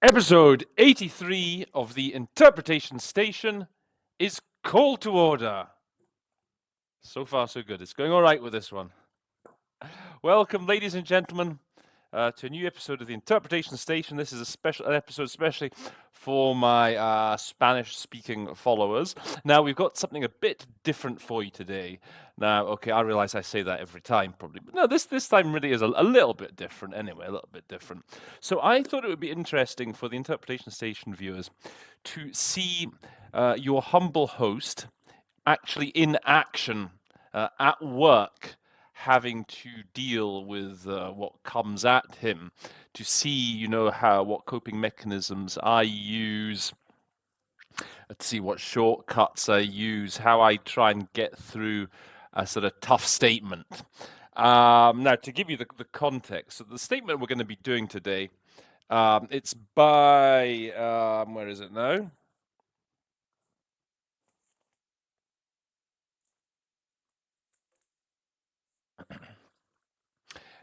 Episode 83 of the Interpretation Station is Call to Order. So far, so good. It's going all right with this one. Welcome, ladies and gentlemen, to a new episode of the Interpretation Station. This is a special episode, especially for my Spanish-speaking followers. Now, we've got something a bit different for you today. Now, okay, I realize I say that every time, probably, but no, this time really is a little bit different anyway, a little bit different. So I thought it would be interesting for the Interpretation Station viewers to see your humble host actually in action at work, having to deal with what comes at him, to see, what coping mechanisms I use, to see what shortcuts I use, how I try and get through a sort of tough statement. Now, to give you the context, so the statement we're going to be doing today, it's by, where is it now?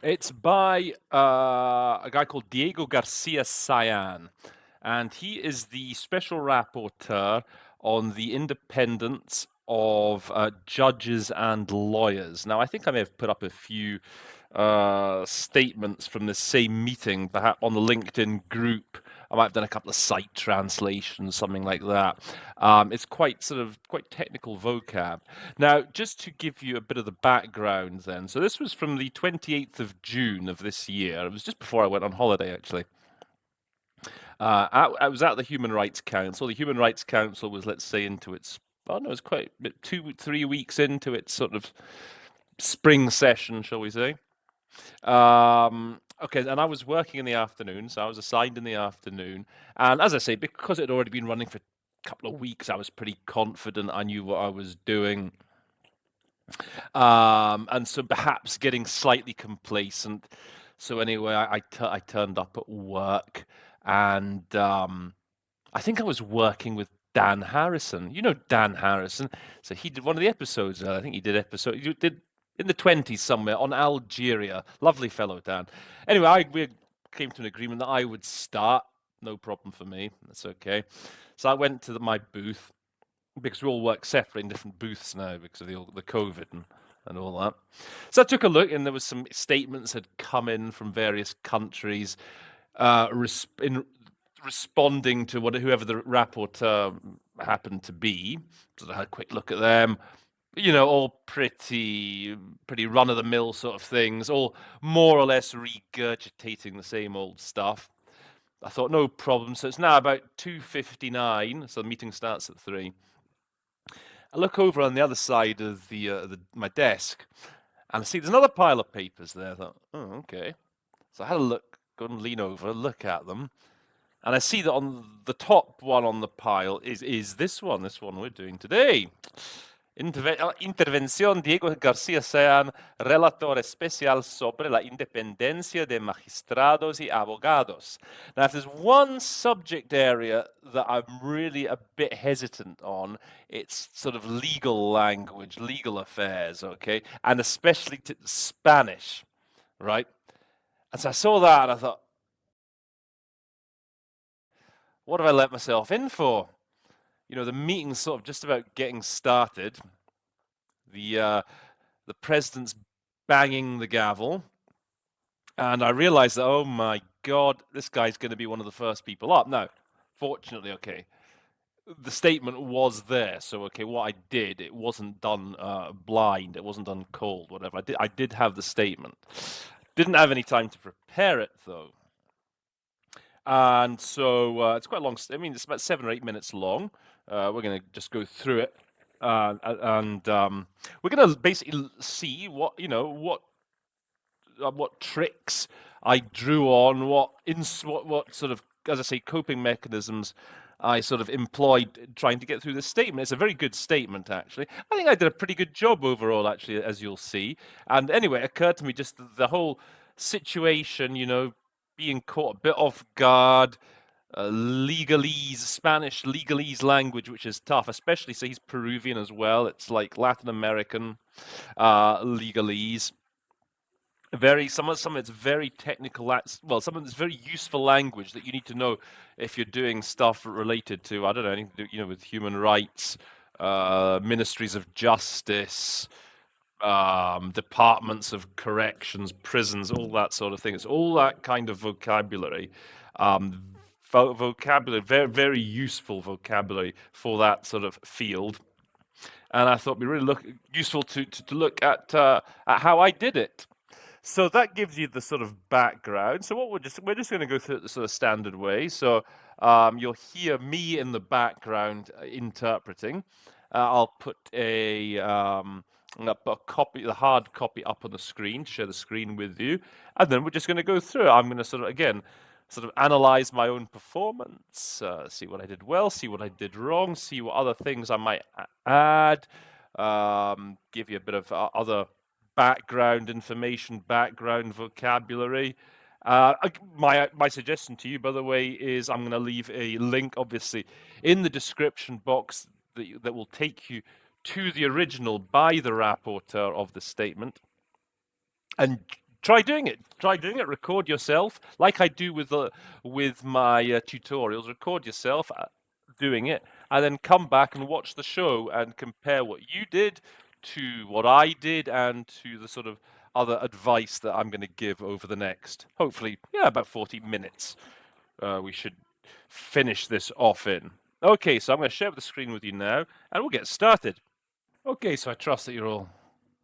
It's by a guy called Diego Garcia-Sayan, and he is the Special Rapporteur on the independence of judges and lawyers. Now, I think I may have put up a few statements from the same meeting, perhaps on the LinkedIn group. I might have done a couple of site translations, something like that. It's quite technical vocab. Now, just to give you a bit of the background then. So this was from the 28th of June of this year. It was just before I went on holiday, actually. I was at the Human Rights Council. The Human Rights Council was, let's say, into its, it's quite 2-3 weeks into its sort of spring session, shall we say. Okay, and I was working in the afternoon, so I was assigned in the afternoon. And as I say, because it had already been running for a couple of weeks, I was pretty confident I knew what I was doing. And so perhaps getting slightly complacent. So anyway, I turned up at work, and I think I was working with Dan Harrison. You know Dan Harrison. So he did one of the episodes. I think he did in the 20s somewhere on Algeria. Lovely fellow, Dan. Anyway, we came to an agreement that I would start. No problem for me. That's okay. So I went to my booth, because we all work separate in different booths now because of the COVID and all that. So I took a look, and there was some statements had come in from various countries in responding to whoever the rapporteur happened to be. So I had a quick look at them. All pretty run-of-the-mill sort of things, all more or less regurgitating the same old stuff. I thought, no problem. So it's now about 2:59, so the meeting starts at 3. I look over on the other side of my desk, and I see there's another pile of papers there. I thought, oh, okay. So I had a look, go and lean over, look at them, and I see that on the top one on the pile is this one we're doing today. Intervención Diego Garcia-Sayan, relator especial sobre la independencia de magistrados y abogados. Now, if there's one subject area that I'm really a bit hesitant on, it's sort of legal language, legal affairs, okay? And especially Spanish, right? And so I saw that and I thought, what have I let myself in for? The meeting's sort of just about getting started. The president's banging the gavel, and I realized that, oh my God, this guy's going to be one of the first people up. Now, fortunately, okay, the statement was there, so okay, what I did, it wasn't done blind, it wasn't done cold, whatever. I did have the statement. Didn't have any time to prepare it though. And so it's quite long. I mean, it's about 7 or 8 minutes long. We're going to just go through it, and we're going to basically see what tricks I drew on, what sort of, as I say, coping mechanisms I sort of employed trying to get through this statement. It's a very good statement, actually. I think I did a pretty good job overall, actually, as you'll see. And anyway, it occurred to me just the whole situation, being caught a bit off guard, Spanish legalese language, which is tough, especially, so he's Peruvian as well. It's like Latin American legalese. some of it's very technical. Well, some of it's very useful language that you need to know if you're doing stuff related to, I don't know, anything to do, with human rights, ministries of justice, departments of corrections, prisons, all that sort of thing. It's all that kind of vocabulary. Um, Vocabulary, very, very useful vocabulary for that sort of field. And I thought it'd be really useful to look at how I did it. So that gives you the sort of background. So what we're just going to go through it the sort of standard way. So you'll hear me in the background interpreting. I'll put a copy, the hard copy, up on the screen, share the screen with you, and then we're just going to go through it. I'm going to sort of analyze my own performance, see what I did well, see what I did wrong, see what other things I might add, give you a bit of other background information, background vocabulary. My suggestion to you, by the way, is I'm going to leave a link, obviously, in the description box that will take you to the original by the rapporteur of the statement, and try doing it. Try doing it. Record yourself, like I do with my tutorials. Record yourself doing it, and then come back and watch the show and compare what you did to what I did and to the sort of other advice that I'm going to give over the next, hopefully, about 40 minutes. We should finish this off in. Okay, so I'm going to share the screen with you now, and we'll get started. Okay, so I trust that you're all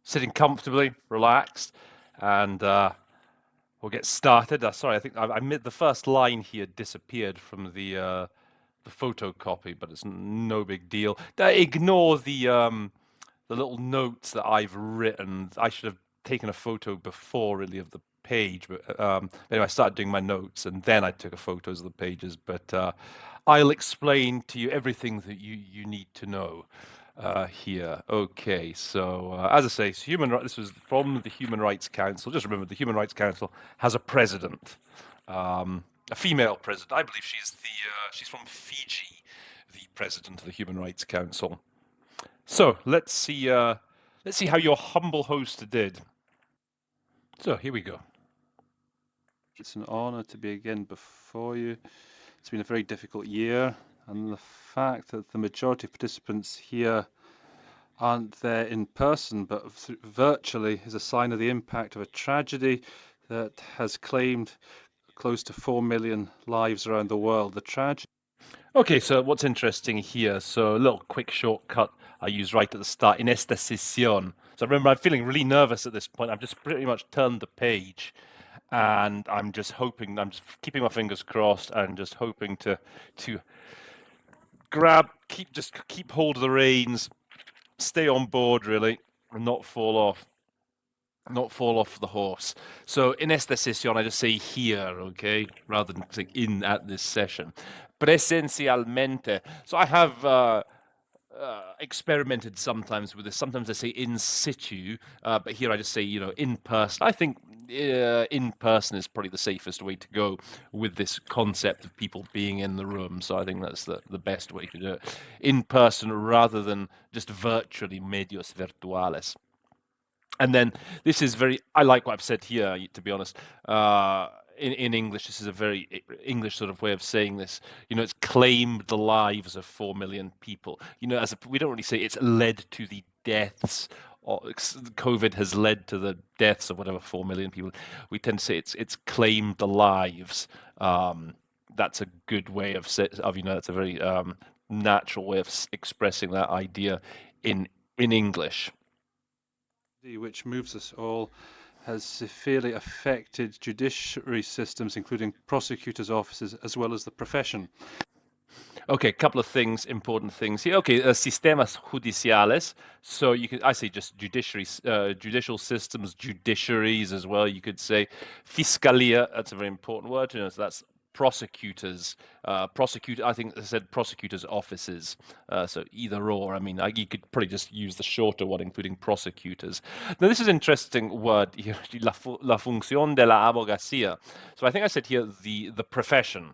sitting comfortably, relaxed, and we'll get started. Sorry, I think the first line here disappeared from the photocopy, but it's no big deal. Ignore the little notes that I've written. I should have taken a photo before, really, of the page. But anyway, I started doing my notes, and then I took photos of the pages. But I'll explain to you everything that you need to know here. Okay, so as I say, this was from the Human Rights Council. Just remember, the Human Rights Council has a president, a female president. I believe she's from Fiji, the president of the Human Rights Council. So let's see how your humble host did. So here we go. It's an honor to be again before you. It's been a very difficult year, and the fact that the majority of participants here aren't there in person but virtually is a sign of the impact of a tragedy that has claimed close to 4 million lives around the world. The tragedy. Okay, so what's interesting here, so a little quick shortcut I use right at the start, in esta sesión. So remember, I'm feeling really nervous at this point. I've just pretty much turned the page, and I'm just keeping my fingers crossed and just hoping to keep hold of the reins, stay on board, really, and not fall off the horse. So in esta sesión, I just say here, okay, rather than saying in at this session. Presencialmente. So I have experimented sometimes with this. Sometimes I say in situ, but here I just say, in person. I think in person is probably the safest way to go with this concept of people being in the room. So I think that's the best way to do it. In person rather than just virtually, medios virtuales. And then this is I like what I've said here, to be honest. In English, this is a very English sort of way of saying this. It's claimed the lives of 4 million people. We don't really say it's led to the deaths, or COVID has led to the deaths of whatever 4 million people. We tend to say it's claimed the lives. That's a good way that's a very natural way of expressing that idea in English. Which moves us all, has severely affected judiciary systems, including prosecutors' offices, as well as the profession. Okay, a couple of important things here. Okay, sistemas judiciales. So I say just judicial systems, judiciaries as well. You could say fiscalia. That's a very important word. So that's prosecutors. I think I said prosecutors' offices. So either or. I mean, you could probably just use the shorter one, including prosecutors. Now, this is an interesting word here, la función de la abogacía. So I think I said here the profession.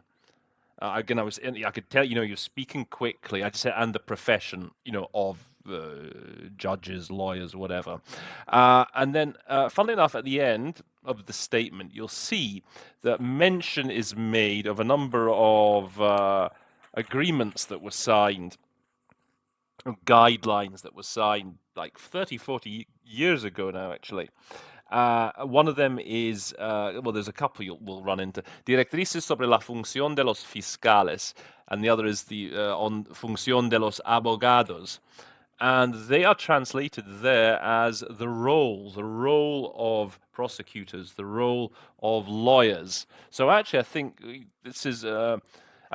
Again, I could tell, you're speaking quickly. I just said, and the profession, of judges, lawyers, whatever. And then, funnily enough, at the end, of the statement, you'll see that mention is made of a number of agreements that were signed, guidelines that were signed like 30, 40 years ago now, actually. One of them is, well, there's a couple we'll run into. Directrices sobre la función de los fiscales, and the other is the on función de los abogados. And they are translated there as the role of prosecutors, the role of lawyers. So actually, I think this is. I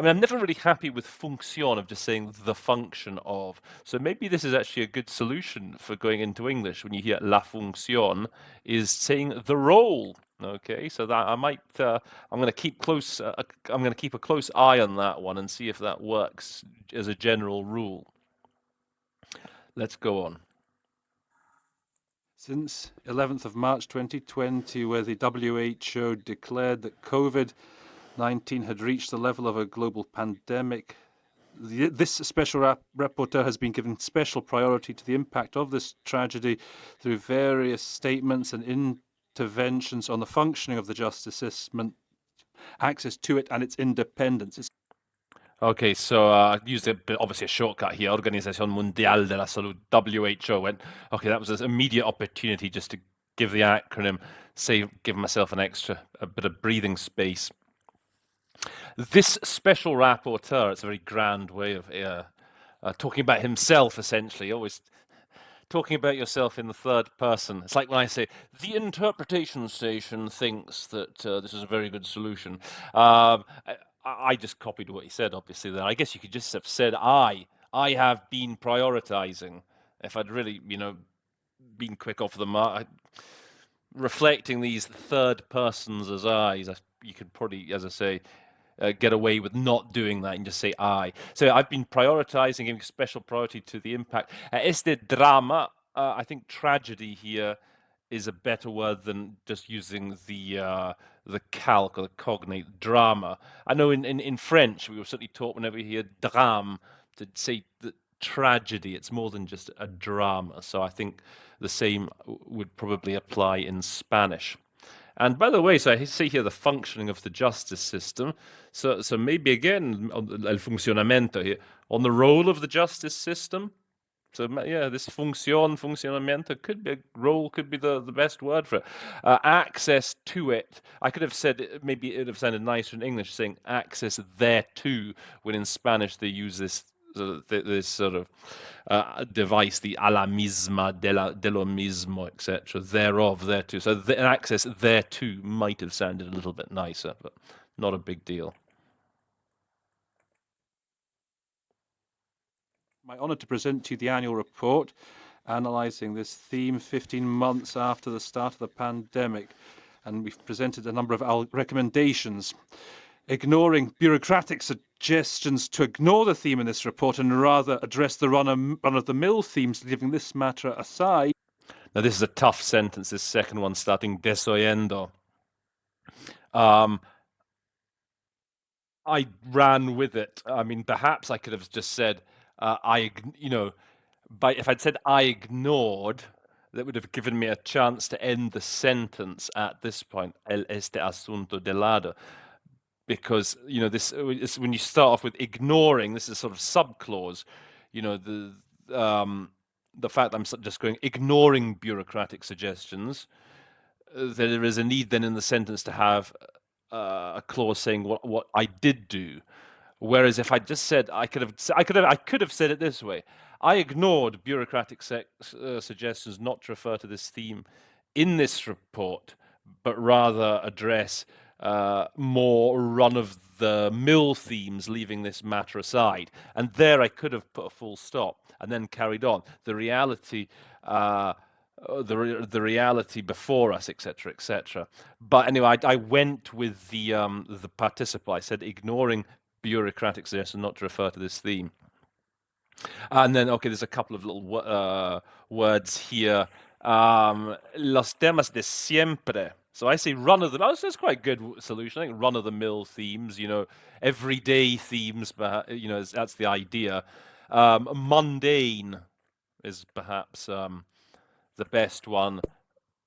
mean, I'm never really happy with función of just saying the function of. So maybe this is actually a good solution for going into English when you hear la función is saying the role. Okay, so that I might. I'm going to keep close. I'm going to keep a close eye on that one and see if that works as a general rule. Let's go on. Since 11th of March 2020, where the WHO declared that COVID-19 had reached the level of a global pandemic, this Special Rapporteur has been given special priority to the impact of this tragedy through various statements and interventions on the functioning of the justice system, access to it, and its independence. Okay, so I used obviously a shortcut here. Organización Mundial de la Salud, WHO, went, okay, that was an immediate opportunity just to give the acronym, give myself a bit of breathing space. This special rapporteur, it's a very grand way of talking about himself, essentially, always talking about yourself in the third person. It's like when I say, the interpretation station thinks that this is a very good solution. I just copied what he said, obviously, there. I guess you could just have said, I have been prioritizing. If I'd really, been quick off the mark, reflecting these third persons as I's, you could probably, as I say, get away with not doing that and just say I. So I've been prioritizing, giving special priority to the impact. Este drama, I think tragedy here is a better word than just using the calque or the cognate drama. I know in French we were certainly taught whenever we hear drame to say that tragedy, it's more than just a drama. So I think the same would probably apply in Spanish. And by the way, so I see here the functioning of the justice system. So maybe again, el funcionamiento here, on the role of the justice system. So yeah, this funcionamiento could be a role, could be the best word for it. Access to it. I could have said, maybe it would have sounded nicer in English, saying access thereto, when in Spanish they use this sort of device, the a la misma, de lo mismo, etc., thereof, thereto. So the access thereto might have sounded a little bit nicer, but not a big deal. My honour to present to you the annual report analysing this theme 15 months after the start of the pandemic, and we've presented a number of recommendations. Ignoring bureaucratic suggestions to ignore the theme in this report and rather address the run-of-the-mill themes, leaving this matter aside. Now, this is a tough sentence, this second one, starting desoyendo. I ran with it. I mean, perhaps I could have just said, but if I'd said I ignored, that would have given me a chance to end the sentence at this point, el este asunto de lado. Because, this is when you start off with ignoring, this is sort of subclause, the fact that I'm just going ignoring bureaucratic suggestions, there is a need then in the sentence to have a clause saying what I did do. Whereas if I just said, I could have said it this way: I ignored bureaucratic suggestions not to refer to this theme in this report, but rather address more run-of-the-mill themes, leaving this matter aside. And there I could have put a full stop and then carried on. The reality, the reality before us, etc., etc. But anyway, I went with the participle. I said ignoring bureaucratic suggestions not to refer to this theme. And then, okay, there's a couple of little words here. Los temas de siempre. So I say run-of-the-mill. That's quite a good solution. I think run-of-the-mill themes, everyday themes, that's the idea. Mundane is perhaps the best one.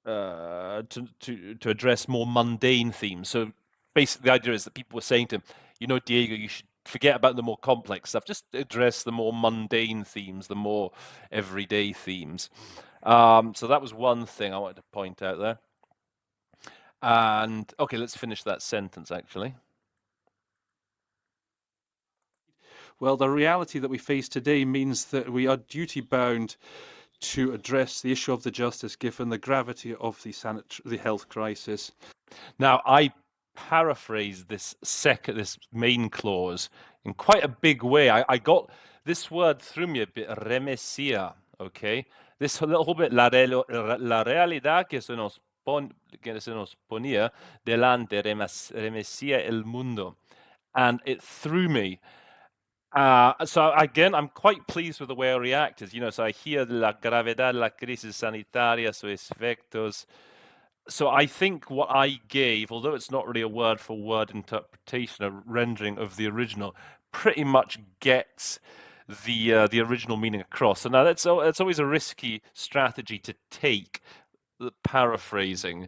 to address more mundane themes. So basically, the idea is that people were saying to him, Diego, you should forget about the more complex stuff. Just address the more mundane themes, the more everyday themes. So that was one thing I wanted to point out there. And okay, let's finish that sentence actually. Well, the reality that we face today means that we are duty-bound to address the issue of the justice given the gravity of the health crisis. Now, I paraphrased this main clause in quite a big way. I got this word through me a bit, remesia, okay? This little bit, la realidad que se nos ponía delante, remesía el mundo. And it threw me. So again, I'm quite pleased with the way I reacted. So I hear la gravedad de la crisis sanitaria, sus efectos. So I think what I gave, although it's not really a word-for-word interpretation, a rendering of the original, pretty much gets the original meaning across. So now it's always a risky strategy to take the paraphrasing.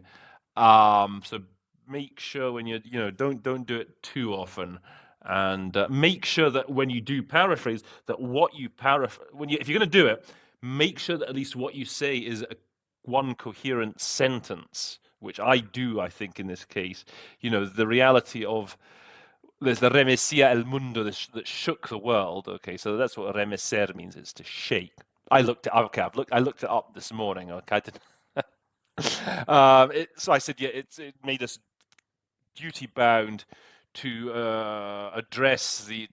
So make sure when don't do it too often, and make sure that when you do paraphrase, that what you paraphrase, if you're going to do it, make sure that at least what you say is one coherent sentence, which I do, I think, in this case. The reality of there's the remecia el mundo that shook the world. Okay, so that's what remecer means. It's to shake. I looked it up this morning. Okay, so I said, it made us duty bound to address the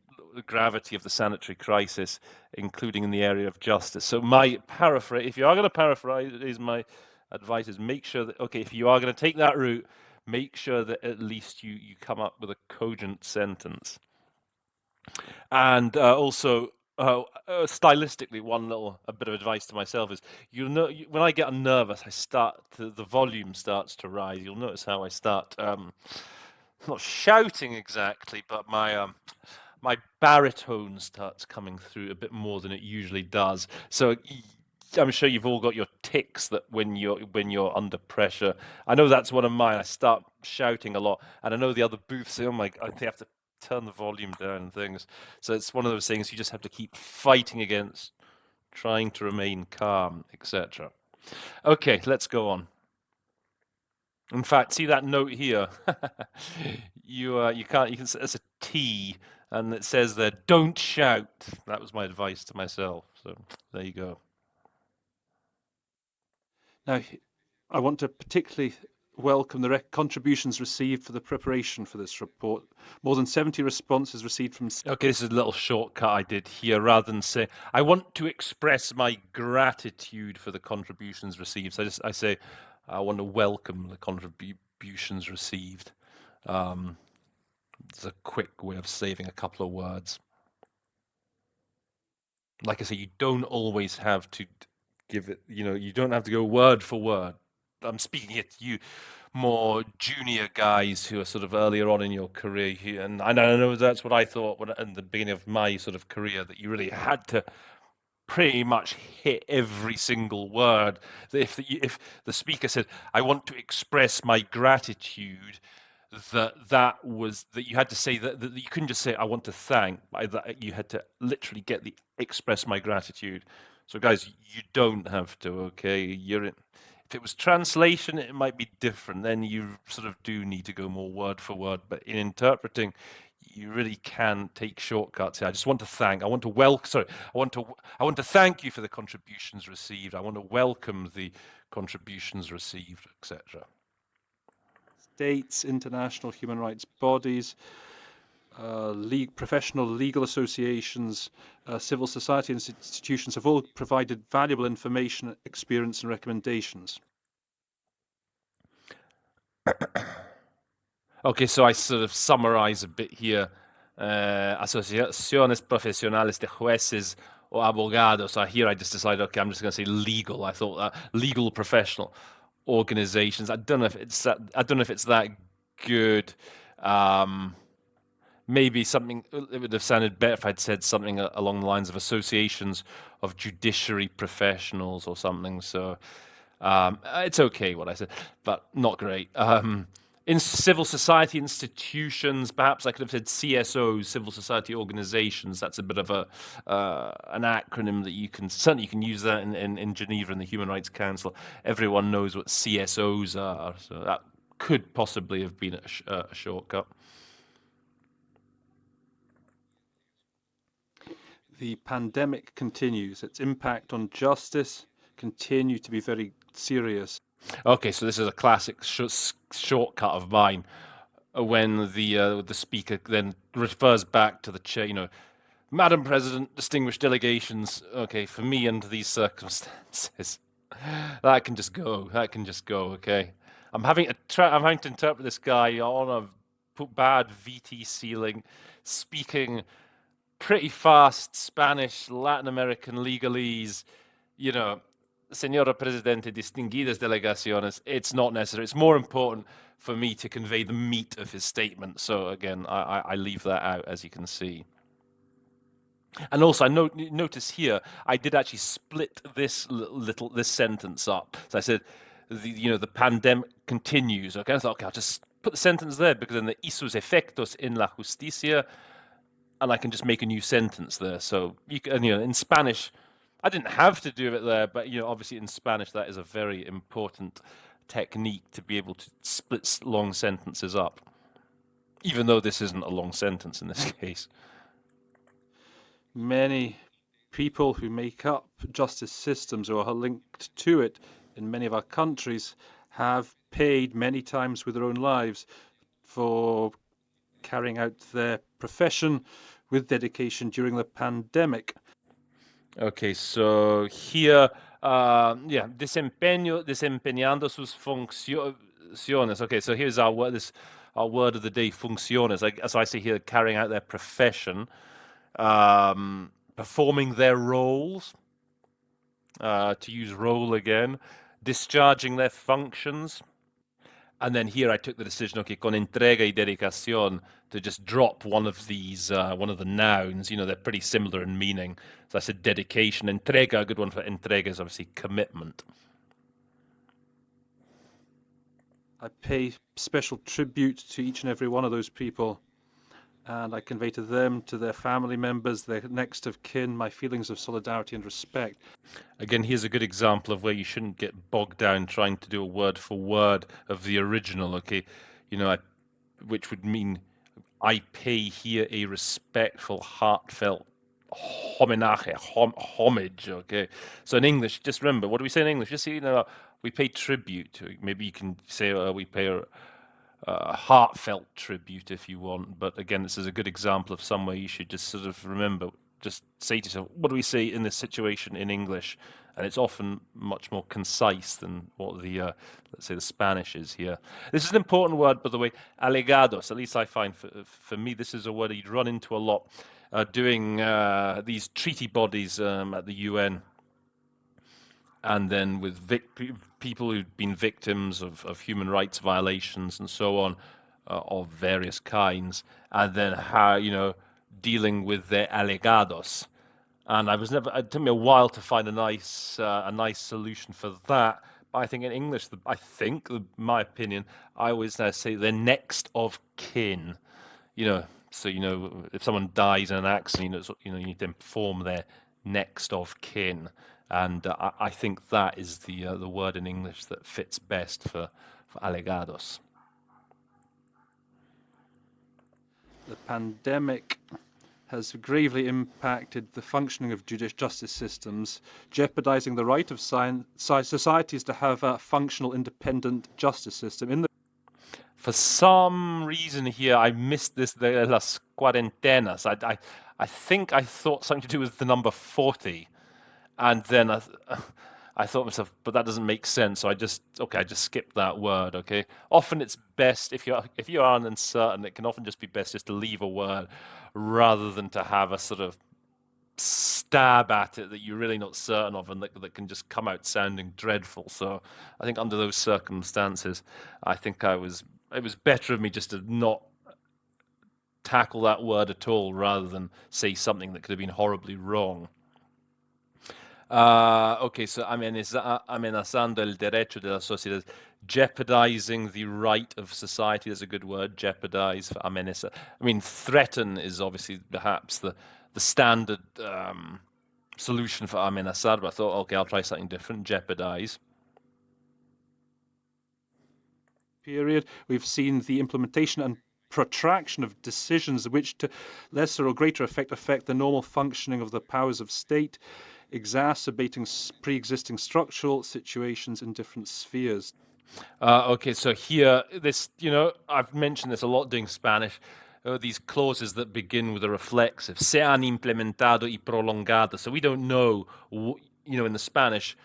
gravity of the sanitary crisis, including in the area of justice. So my paraphrase, if you are going to paraphrase, my advice is make sure that, okay, if you are going to take that route, make sure that at least you come up with a cogent sentence. And also, stylistically, a bit of advice to myself is, when I get nervous, the volume starts to rise. You'll notice how I start, not shouting exactly, but my baritone starts coming through a bit more than it usually does. So I'm sure you've all got your tics that when you're under pressure. I know that's one of mine. I start shouting a lot, and I know the other booths say, "Oh my, they have to turn the volume down and things." So it's one of those things you just have to keep fighting against, trying to remain calm, etc. Okay, let's go on. In fact, see that note here? You can it's a T, and it says there, "Don't shout." That was my advice to myself. So there you go. Now, I want to particularly welcome the contributions received for the preparation for this report. More than 70 responses received from... Okay, this is a little shortcut I did here. Rather than say, I want to express my gratitude for the contributions received. So I say, I want to welcome the contributions received. It's a quick way of saving a couple of words. Like I say, you don't always have to give it, you don't have to go word for word. I'm speaking here to you more junior guys who are sort of earlier on in your career here, and I know that's what I thought in the beginning of my sort of career, that you really had to pretty much hit every single word. If the speaker said, "I want to express my gratitude," that you had to say that you couldn't just say, "I want to thank." That you had to literally get the express my gratitude. So guys, you don't have to. Okay, if it was translation, it might be different. Then you sort of do need to go more word for word. But in interpreting, you really can take shortcuts here. I just want to thank. I want to thank you for the contributions received. I want to welcome the contributions received, etc. States, international human rights bodies, professional legal associations, civil society institutions have all provided valuable information, experience, and recommendations. Okay, so I sort of summarize a bit here. Asociaciones profesionales de jueces or abogados. So here I just decided, okay, I'm just going to say legal. I thought that legal professional organizations. I don't know if it's that good. Maybe something, it would have sounded better if I'd said something along the lines of associations of judiciary professionals or something. So It's okay what I said, but not great. In civil society institutions, perhaps I could have said CSOs, civil society organizations. That's a bit of a an acronym that you can certainly you can use that in Geneva in the Human Rights Council. Everyone knows what CSOs are, so that could possibly have been a shortcut. The pandemic continues. Its impact on justice continue to be very serious. Okay, so this is a classic shortcut of mine when the speaker then refers back to the chair, Madam President, distinguished delegations. Okay, for me under these circumstances, that can just go. That can just go. Okay, I'm having to interpret this guy on a bad VT ceiling, speaking pretty fast Spanish, Latin American legalese. You know, Señora Presidente, distinguidas delegaciones. It's not necessary. It's more important for me to convey the meat of his statement. So again, I leave that out, as you can see. And also, notice here, I did actually split this sentence up. So I said, the pandemic continues. Okay, I thought, okay, I'll just put the sentence there because then the y sus efectos en la justicia, and I can just make a new sentence there. So in Spanish, I didn't have to do it there, but obviously in Spanish that is a very important technique to be able to split long sentences up, even though this isn't a long sentence in this case. Many people who make up justice systems or are linked to it in many of our countries have paid many times with their own lives for carrying out their profession with dedication during the pandemic. Okay, so here, desempeñando sus funciones. Okay, so here's our word of the day, funciones. So I see here, carrying out their profession, performing their roles, to use role again, discharging their functions. And then here I took the decision, okay, con entrega y dedicación, to just drop one of these, one of the nouns. They're pretty similar in meaning. So I said dedication. Entrega, a good one for entrega is obviously commitment. I pay special tribute to each and every one of those people, and I convey to them, to their family members, their next of kin, my feelings of solidarity and respect. Again, here's a good example of where you shouldn't get bogged down trying to do a word for word of the original, okay? Which would mean I pay here a respectful, heartfelt homage, okay? So in English, just remember, what do we say in English? Just say, we pay tribute. Maybe you can say we pay a heartfelt tribute if you want. But again, this is a good example of somewhere you should just sort of remember, just say to yourself, what do we say in this situation in English? And it's often much more concise than what the, let's say, the Spanish is here. This is an important word, by the way, alegados. At least I find for me, this is a word you'd run into a lot doing these treaty bodies at the UN. And then with people who've been victims of human rights violations and so on, of various kinds, and then how, dealing with their alegados. And it took me a while to find a nice solution for that. But I think in English, my opinion, I always say they're next of kin. So if someone dies in an accident, you need to inform their next of kin. And I think that is the word in English that fits best for alegados. The pandemic has gravely impacted the functioning of justice systems, jeopardizing the right of societies to have a functional, independent justice system. For some reason here, I missed this, las cuarentenas. I think I thought something to do with the number 40. And then I thought to myself, but that doesn't make sense. So I just skipped that word. Okay. Often it's best if you are uncertain, it can often just be best just to leave a word rather than to have a sort of stab at it that you're really not certain of and that can just come out sounding dreadful. So I think under those circumstances, I think it was better of me just to not tackle that word at all rather than say something that could have been horribly wrong. Okay, so amenazando el derecho de la sociedad, jeopardizing the right of society. That's a good word, jeopardize for amenaza. I mean, threaten is obviously perhaps the standard solution for amenazar, but I thought, okay, I'll try something different, jeopardize. Period. We've seen the implementation and protraction of decisions which to lesser or greater effect affect the normal functioning of the powers of state, exacerbating pre-existing structural situations in different spheres. Okay, so here, I've mentioned this a lot doing Spanish. These clauses that begin with a reflexive, se han implementado y prolongado. So we don't know, in the Spanish,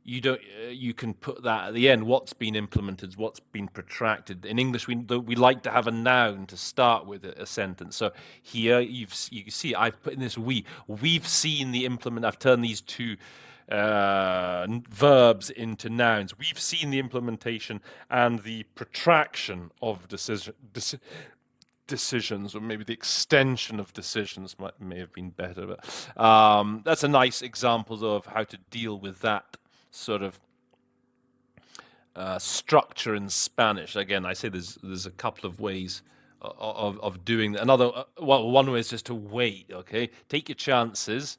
you can put that at the end. What's been implemented, what's been protracted. In English, we like to have a noun to start with a sentence. So here you can see I've put in this we've seen the implement. I've turned these two verbs into nouns. We've seen the implementation and the protraction of decisions, or maybe the extension of decisions may have been better. But that's a nice example of how to deal with that sort of structure in Spanish. Again, I say there's a couple of ways of doing that. One way is just to wait. Okay, take your chances,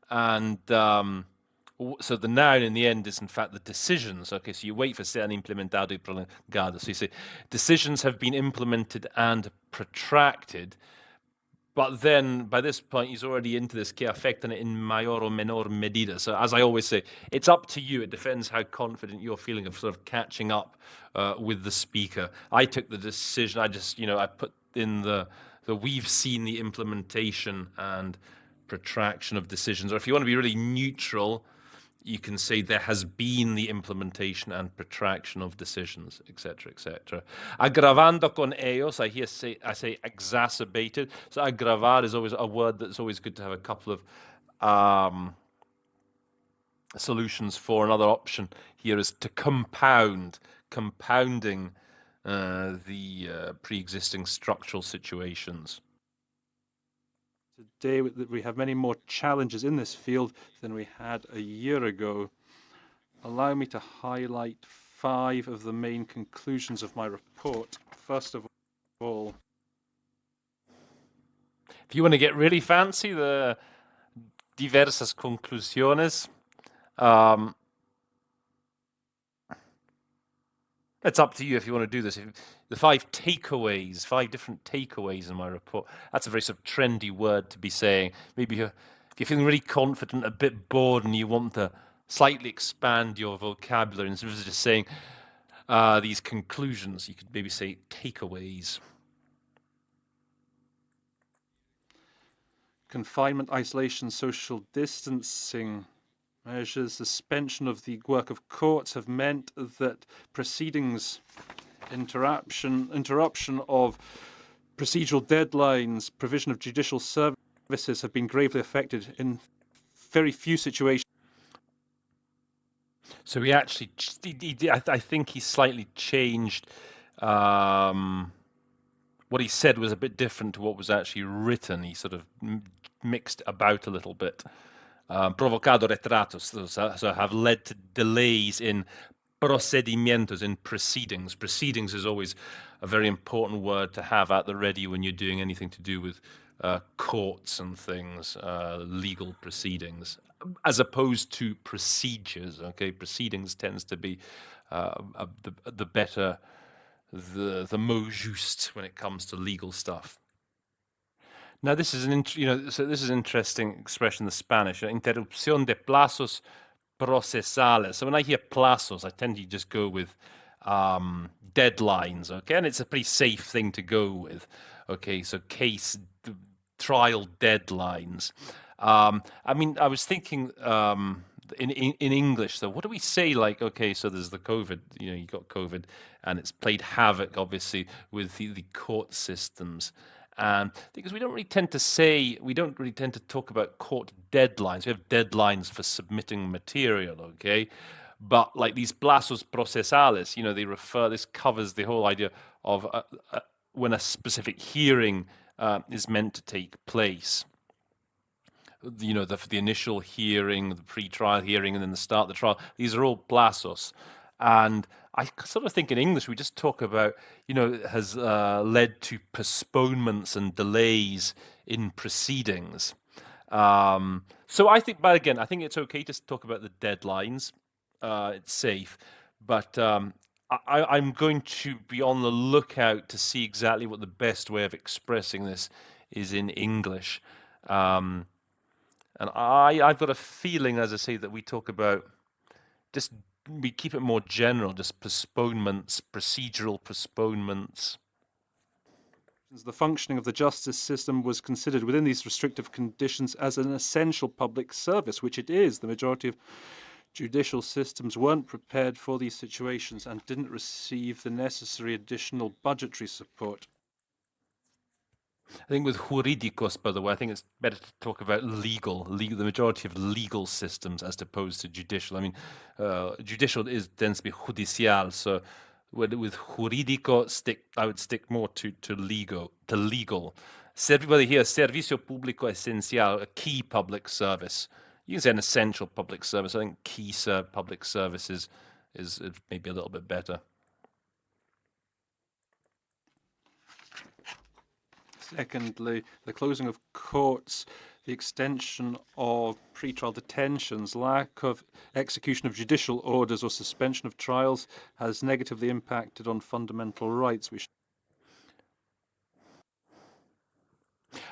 and so the noun in the end is in fact the decisions. Okay, so you wait for ser implementado y prolongado. So you say decisions have been implemented and protracted. But then by this point, he's already into this que afectan in mayor or menor medida. So as I always say, it's up to you. It depends how confident you're feeling of sort of catching up with the speaker. I took the decision. I put in the we've seen the implementation and protraction of decisions. Or if you want to be really neutral, you can say there has been the implementation and protraction of decisions, etc., etc. Agravando con ellos, I say exacerbated. So agravar is always a word that's always good to have a couple of solutions for. Another option here is to compound, compounding the pre-existing structural situations. Today, we have many more challenges in this field than we had a year ago. Allow me to highlight 5 of the main conclusions of my report. First of all, if you want to get really fancy, the diversas conclusiones. It's up to you if you want to do this. The 5 takeaways, 5 different takeaways in my report. That's a very sort of trendy word to be saying. Maybe if you're feeling really confident, a bit bored, and you want to slightly expand your vocabulary instead of just saying these conclusions, you could maybe say takeaways. Confinement, isolation, social distancing measures, suspension of the work of courts have meant that proceedings, interruption of procedural deadlines, provision of judicial services have been gravely affected in very few situations. So he actually, I think he slightly changed. What he said was a bit different to what was actually written. He sort of mixed about a little bit. Provocado retrasos, so have led to delays in procedimientos, in proceedings. Proceedings is always a very important word to have at the ready when you're doing anything to do with courts and things, legal proceedings, as opposed to procedures. Okay, proceedings tends to be the better, the mot juste when it comes to legal stuff. Now, this is this is an interesting expression in the Spanish, interrupción de plazos procesales. So when I hear plazos, I tend to just go with deadlines, okay? And it's a pretty safe thing to go with, okay? So trial deadlines. I mean, I was thinking in English, so what do we say? Like, okay, so there's the COVID, you got COVID, and it's played havoc, obviously, with the court systems. Because we don't really tend to talk about court deadlines. We have deadlines for submitting material, okay? But like these plazos procesales, this covers the whole idea of when a specific hearing is meant to take place. the initial hearing, the pre-trial hearing, and then the start of the trial. These are all plazos. And I sort of think in English we just talk about, it has led to postponements and delays in proceedings. So I think, but again, I think it's okay to talk about the deadlines. It's safe, but I'm going to be on the lookout to see exactly what the best way of expressing this is in English. And I've got a feeling, as I say, that we talk about just we keep it more general, just postponements, procedural postponements. The functioning of the justice system was considered within these restrictive conditions as an essential public service, which it is. The majority of judicial systems weren't prepared for these situations and didn't receive the necessary additional budgetary support. I think with jurídicos, by the way, I think it's better to talk about legal, the majority of legal systems as opposed to judicial. I mean, judicial tends to be judicial, so with jurídico, I would stick more to legal. Everybody here, servicio público esencial, a key public service. You can say an essential public service. I think key public services is maybe a little bit better. Secondly, the closing of courts, the extension of pretrial detentions, lack of execution of judicial orders or suspension of trials has negatively impacted on fundamental rights.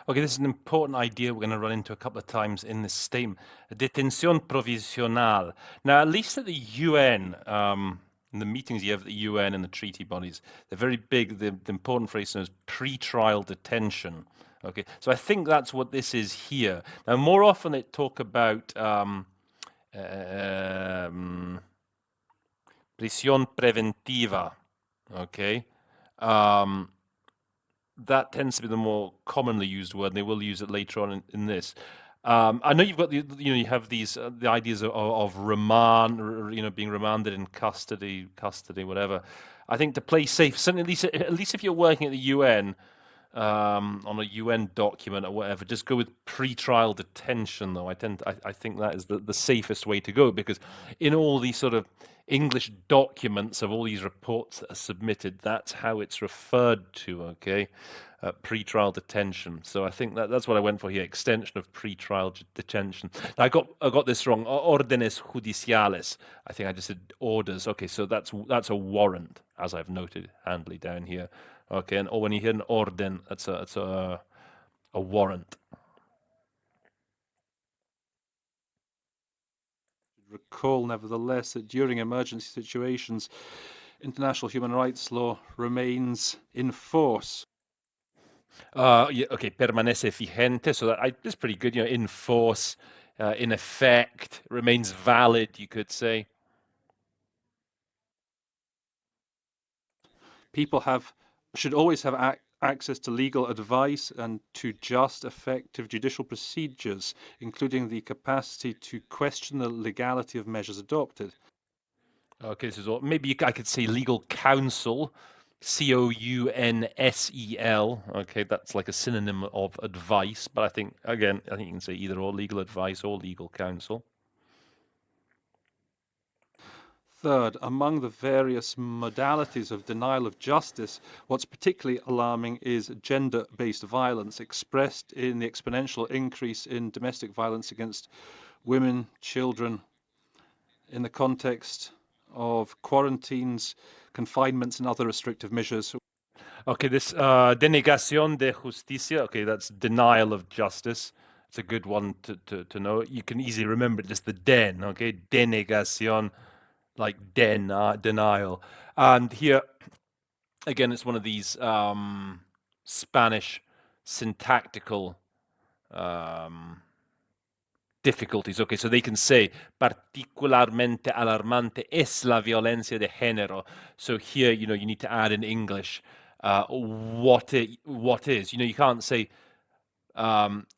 Okay, this is an important idea we're going to run into a couple of times in this statement. Detención provisional. Now, at least at the UN, in the meetings you have at the UN and the treaty bodies, they're very big. The important phrase is pre-trial detention. Okay, so I think that's what this is here. Now, more often they talk about prisión preventiva. Okay. That tends to be the more commonly used word, and they will use it later on in this. I know you've got you have these the ideas of remand, being remanded in custody, whatever. I think to play safe, certainly at least if you're working at the UN on a UN document or whatever, just go with pre-trial detention. Though I think that is the safest way to go, because in all these sort of English documents of all these reports that are submitted, that's how it's referred to, okay? Pre-trial detention. So I think that's what I went for here, extension of pre-trial detention. I got this wrong. Órdenes judiciales. I think I just said orders. Okay, so that's a warrant, as I've noted handily down here. Okay, or when you hear an orden, that's a warrant. Recall, nevertheless, that during emergency situations, international human rights law remains in force. Yeah, okay, permanece vigente, so that's pretty good. In force, in effect, remains valid, you could say. People should always have access to legal advice and to just, effective judicial procedures, including the capacity to question the legality of measures adopted. Okay, this is all. Maybe I could say legal counsel, counsel. Okay, that's like a synonym of advice, but I think you can say either or, legal advice or legal counsel. Third, among the various modalities of denial of justice, what's particularly alarming is gender-based violence, expressed in the exponential increase in domestic violence against women, children, in the context of quarantines, confinements, and other restrictive measures. Okay, this denegación de justicia. Okay, that's denial of justice. It's a good one to know. You can easily remember it, just the den. Okay, denegación, like denial. And here, again, it's one of these Spanish syntactical difficulties. Okay, so they can say particularmente alarmante es la violencia de género. So here, you need to add in English what is. You can't say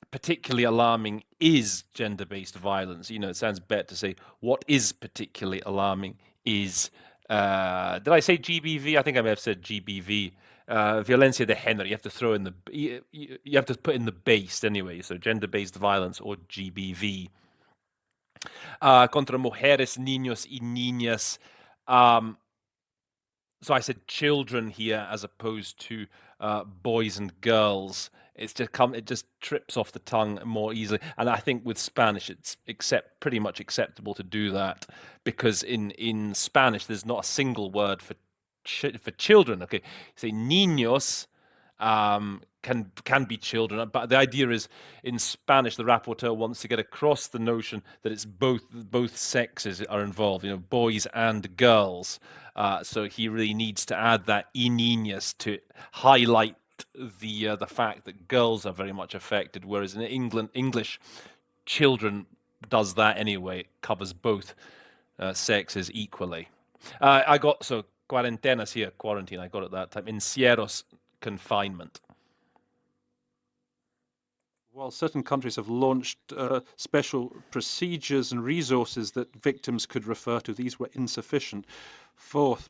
particularly alarming is gender-based violence. It sounds better to say what is particularly alarming is. Did I say GBV? I think I may have said GBV. violencia de género. You have to throw in you have to put in the based anyway. So gender-based violence or GBV. Contra mujeres, niños y niñas. So I said children here as opposed to boys and girls. It just trips off the tongue more easily, and I think with Spanish it's pretty much acceptable to do that, because in Spanish there's not a single word for children. Okay, say niños can be children, but the idea is in Spanish the rapporteur wants to get across the notion that it's both sexes are involved, boys and girls. So he really needs to add that y niñas to highlight the fact that girls are very much affected, whereas in English, children does that anyway. It covers both sexes equally. I got cuarentenas here, quarantine. I got it that time. Encierros, confinement. While certain countries have launched special procedures and resources that victims could refer to, these were insufficient. Fourth.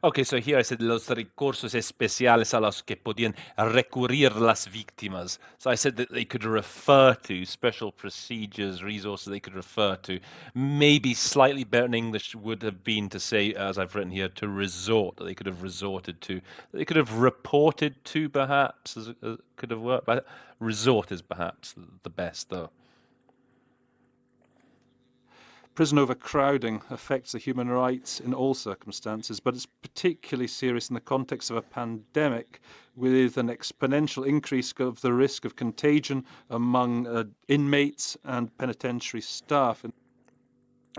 Okay, so here I said los recursos especiales a los que podían recurrir las víctimas. So I said that they could refer to special procedures, resources they could refer to. Maybe slightly better in English would have been to say, as I've written here, to resort, that they could have resorted to. They could have reported to, perhaps, could have worked. But resort is perhaps the best, though. Prison overcrowding affects the human rights in all circumstances, but it's particularly serious in the context of a pandemic with an exponential increase of the risk of contagion among inmates and penitentiary staff.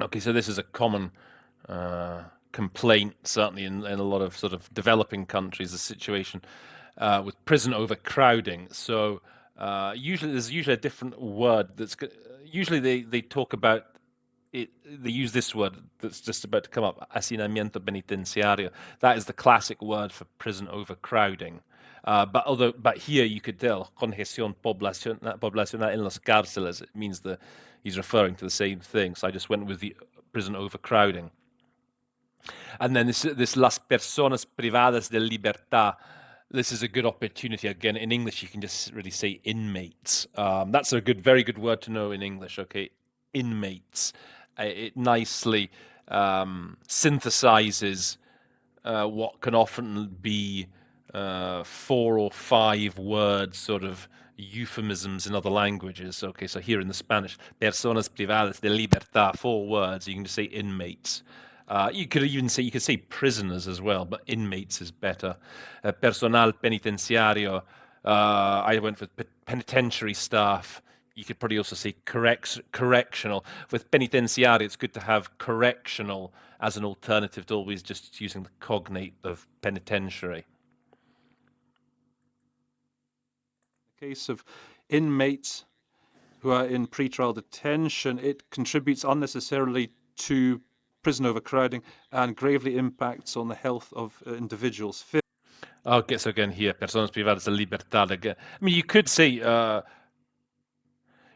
Okay, so this is a common complaint, certainly in a lot of sort of developing countries, the situation with prison overcrowding. So there's usually a different word that's usually they talk about it. They use this word that's just about to come up, hacinamiento penitenciario. That is the classic word for prison overcrowding. But here you could tell congestión poblacional en las cárceles. It means he's referring to the same thing. So I just went with the prison overcrowding. And then this las personas privadas de libertad. This is a good opportunity. Again, in English, you can just really say inmates. That's a very good word to know in English. Okay, inmates. It nicely synthesizes what can often be 4 or 5 words, sort of euphemisms in other languages. Okay, so here in the Spanish, personas privadas de libertad, 4 words. You can just say inmates. You could say prisoners as well, but inmates is better. Personal penitenciario. I went with penitentiary staff. You could probably also say correctional. With penitenciario, it's good to have correctional as an alternative to always just using the cognate of penitentiary. In the case of inmates who are in pretrial detention, it contributes unnecessarily to prison overcrowding and gravely impacts on the health of individuals. Okay, so again here, personas privadas de libertad. Again, I mean, you could say,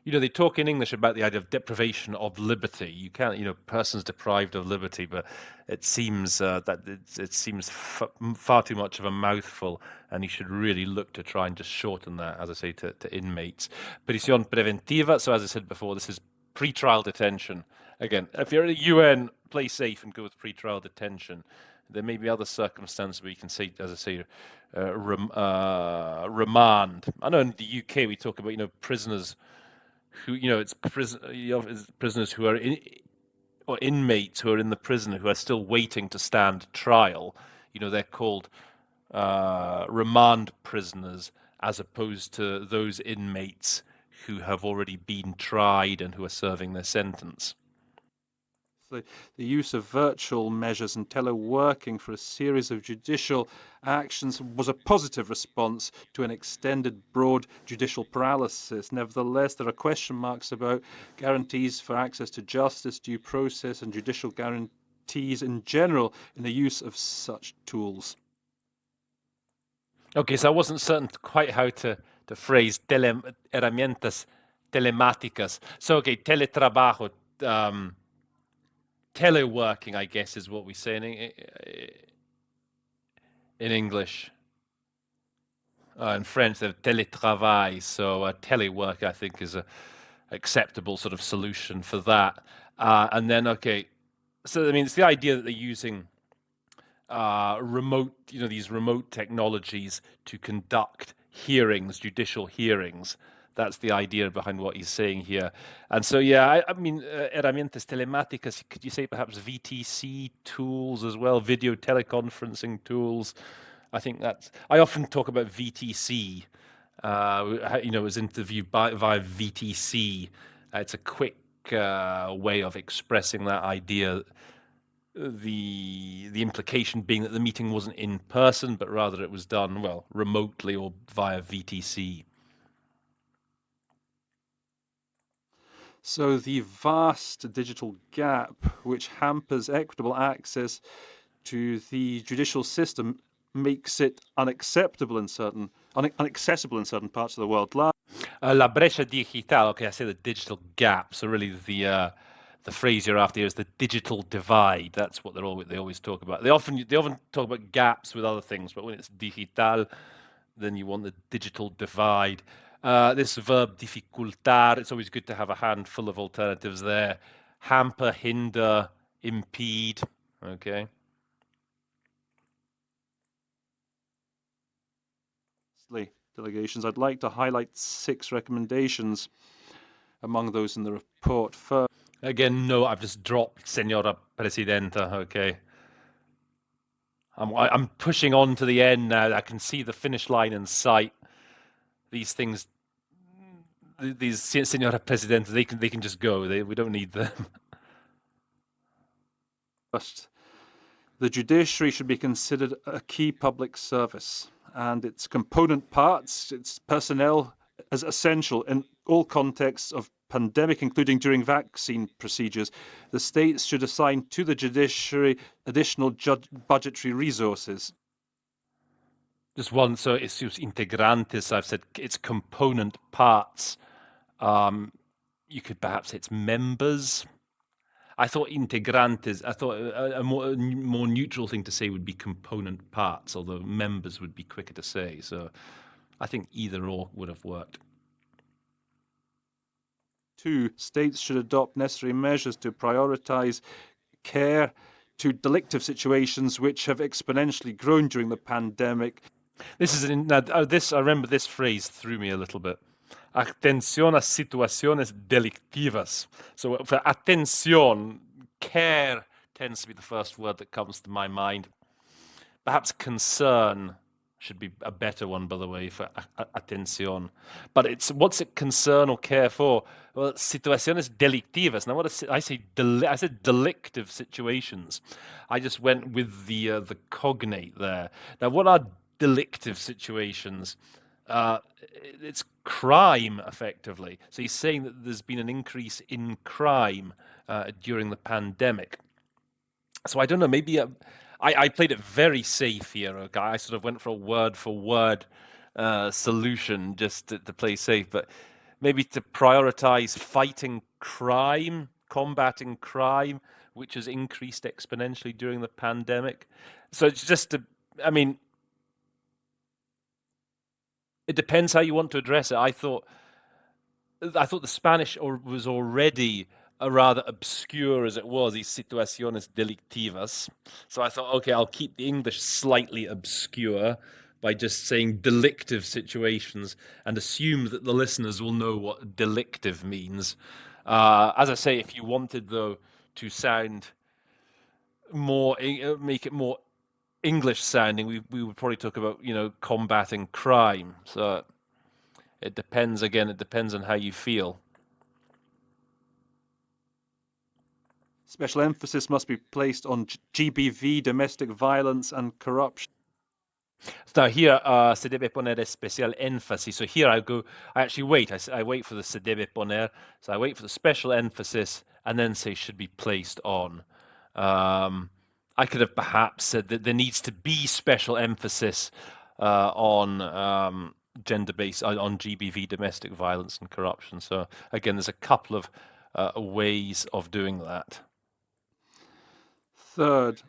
they talk in English about the idea of deprivation of liberty. You can't, persons deprived of liberty, but it seems it seems far too much of a mouthful, and you should really look to try and just shorten that, as I say, to inmates. Prisión preventiva. So as I said before, this is pretrial detention. Again, if you're at the UN, play safe and go with pretrial detention. There may be other circumstances where you can say, as I say, remand. I know in the UK we talk about, prisoners who, it's prisoners who are or inmates who are in the prison who are still waiting to stand trial. They're called remand prisoners, as opposed to those inmates who have already been tried and who are serving their sentence. The use of virtual measures and teleworking for a series of judicial actions was a positive response to an extended broad judicial paralysis. Nevertheless, there are question marks about guarantees for access to justice, due process, and judicial guarantees in general in the use of such tools. Okay, so I wasn't certain quite how to phrase herramientas telemáticas. So, okay, teletrabajo. Teleworking, I guess, is what we're saying. in English. In French, they have télétravail, so telework, I think, is a acceptable sort of solution for that. And then, okay, so I mean, it's the idea that they're using remote, these remote technologies to conduct hearings, judicial hearings. That's the idea behind what he's saying here. And so, yeah, I mean, herramientas telemáticas, could you say perhaps VTC tools as well, video teleconferencing tools? I think I often talk about VTC. It was interviewed via VTC. It's a quick way of expressing that idea. The implication being that the meeting wasn't in person, but rather it was done, well, remotely or via VTC. So the vast digital gap, which hampers equitable access to the judicial system, makes it inaccessible in certain parts of the world. La brecha digital. Okay, I say the digital gap. So really, the phrase you're after here is the digital divide. That's what they always talk about. They often talk about gaps with other things, but when it's digital, then you want the digital divide. This verb dificultar. It's always good to have a handful of alternatives there. Hamper, hinder, impede. Okay. Delegations. I'd like to highlight 6 recommendations among those in the report. First, again, no, I've just dropped Senora Presidenta. Okay. I'm pushing on to the end now. I can see the finish line in sight. These things, these Senora Presidenta, they can just go. We don't need them. First, the judiciary should be considered a key public service, and its component parts, its personnel, as essential in all contexts of pandemic, including during vaccine procedures. The states should assign to the judiciary additional budgetary resources. Just one, so it's integrantes. I've said it's component parts. You could perhaps say it's members. I thought integrantes. I thought a more neutral thing to say would be component parts, although members would be quicker to say. So I think either or would have worked. 2, states should adopt necessary measures to prioritize care to delictive situations which have exponentially grown during the pandemic. I remember this phrase threw me a little bit. Atención a situaciones delictivas. So for atención, care tends to be the first word that comes to my mind. Perhaps concern should be a better one, by the way, for atención. But what's it concern or care for? Well, situaciones delictivas. Now, I said delictive situations. I just went with the cognate there. Now, what are delictive situations? It's crime, effectively. So he's saying that there's been an increase in crime during the pandemic. So I don't know, maybe I played it very safe here, okay? I sort of went for a word solution just to play safe, but maybe to prioritize fighting crime, combating crime, which has increased exponentially during the pandemic. So it's just it depends how you want to address it. I thought the Spanish was already rather obscure as it was, these situaciones delictivas. So I thought, okay, I'll keep the English slightly obscure by just saying delictive situations and assume that the listeners will know what delictive means. As I say, if you wanted, though, to sound more, make it more English sounding, we would probably talk about, combating crime. So it depends on how you feel. Special emphasis must be placed on GBV, domestic violence and corruption. So here, se debe poner especial énfasis. So here I actually wait. I wait for the se debe poner. So I wait for the special emphasis and then say should be placed on. I could have perhaps said that there needs to be special emphasis on gender-based, on GBV, domestic violence and corruption. So again, there's a couple of ways of doing that. Third,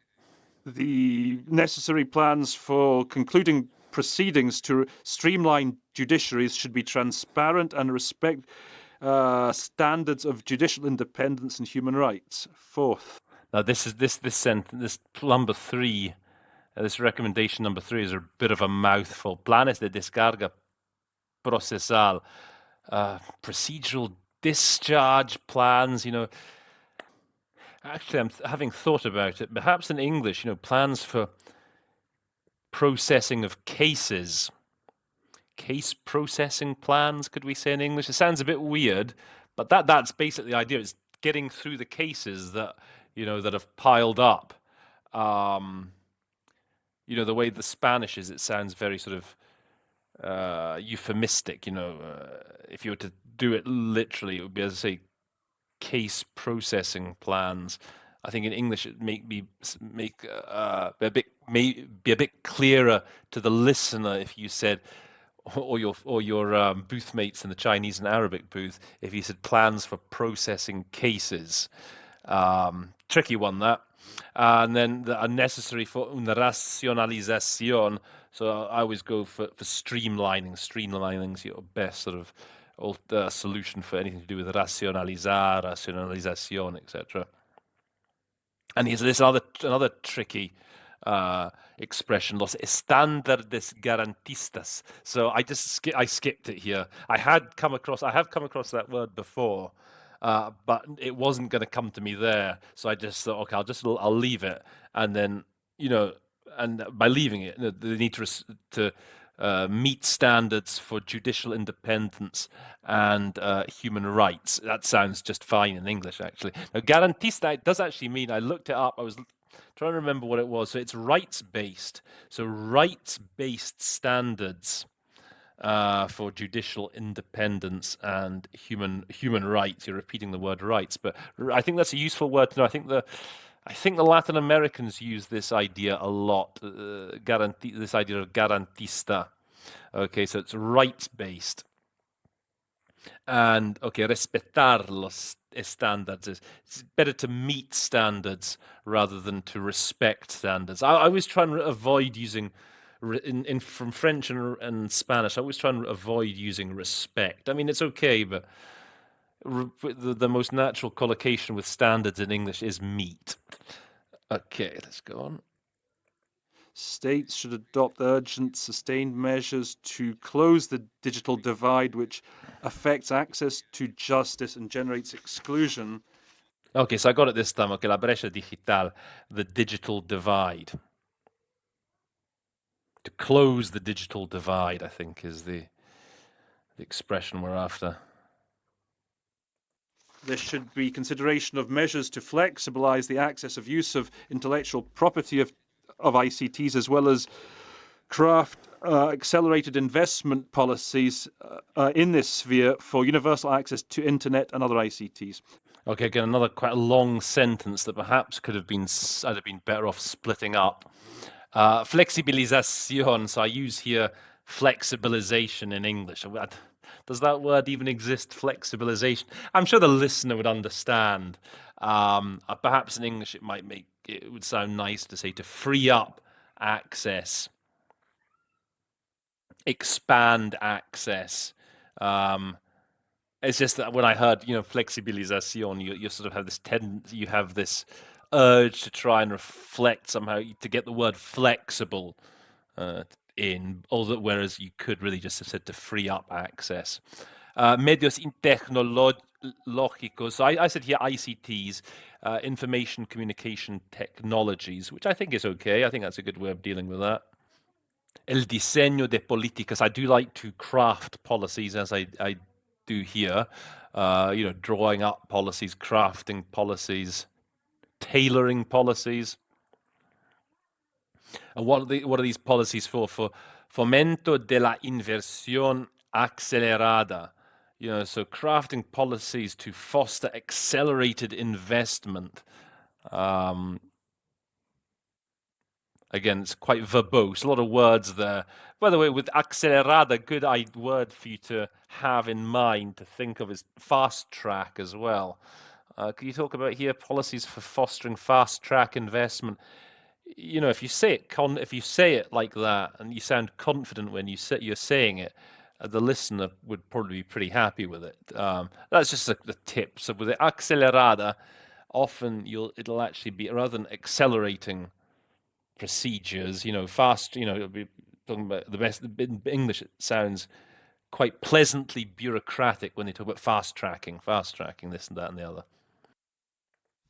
the necessary plans for concluding proceedings to streamline judiciaries should be transparent and respect standards of judicial independence and human rights. Fourth. Now, this sentence, this number 3, this recommendation number 3 is a bit of a mouthful. Planes de descarga procesal, procedural discharge plans. Actually, I'm having thought about it. Perhaps in English, plans for processing of cases. Case processing plans, could we say in English? It sounds a bit weird, but that's basically the idea. It's getting through the cases that that have piled up. The way the Spanish is, it sounds very sort of euphemistic. If you were to do it literally, it would be, as I say, case processing plans. I think in English it be a bit clearer to the listener if you said, or your booth mates in the Chinese and Arabic booth, if you said plans for processing cases. Tricky one, that. And then the necessary for una racionalización. So I always go for streamlining. Streamlining's your best sort of solution for anything to do with racionalizar, racionalización, etc. And here's this another tricky expression, los estándares garantistas. So I skipped it here. I have come across that word before, but it wasn't going to come to me there. So I just thought, okay, I'll leave it, and then and by leaving it, they need to meet standards for judicial independence and human rights. That sounds just fine in English, actually. Now, garantista, it does actually mean, I looked it up, I was trying to remember what it was. So it's rights-based. So rights-based standards for judicial independence and human rights. You're repeating the word rights, but I think that's a useful word to know. I think the Latin Americans use this idea a lot. This idea of garantista. Okay, so it's rights-based. And respetar los estándares. It's better to meet standards rather than to respect standards. I always try and avoid using, from French and Spanish, I always try and avoid using respect. I mean, it's okay, but the most natural collocation with standards in English is meet. Okay, let's go on. States should adopt urgent, sustained measures to close the digital divide, which affects access to justice and generates exclusion. Okay, so I got it this time. Okay, la brecha digital, the digital divide. To close the digital divide, I think, is the expression we're after. There should be consideration of measures to flexibilize the access of use of intellectual property of ICTs, as well as craft accelerated investment policies in this sphere for universal access to internet and other ICTs. Okay, again, another quite a long sentence that perhaps I'd have been better off splitting up. Flexibilización, so I use here flexibilization in English. Does that word even exist, flexibilization? I'm sure the listener would understand. Perhaps in English it would sound nice to say to free up access, expand access. It's just that when I heard, flexibilización, you sort of have this tendency, you have this urge to try and reflect somehow, to get the word flexible in, whereas you could really just have said to free up access. Medios tecnológicos. So I said here ICTs, information communication technologies, which I think is okay. I think that's a good way of dealing with that. El diseño de políticas. I do like to craft policies, as I do here. Drawing up policies, crafting policies, tailoring policies. And what are these policies for? For fomento de la inversión acelerada. So crafting policies to foster accelerated investment. Again, it's quite verbose, a lot of words there. By the way, with accelerada, good word for you to have in mind, to think of is fast track as well. Can you talk about here policies for fostering fast track investment? if you say it like that and you sound confident when you're saying it, the listener would probably be pretty happy with it. That's just the tip. So with the accelerada, often it'll actually be, rather than accelerating procedures, fast, it'll be talking about the best in English. It sounds quite pleasantly bureaucratic when they talk about fast tracking, this and that and the other.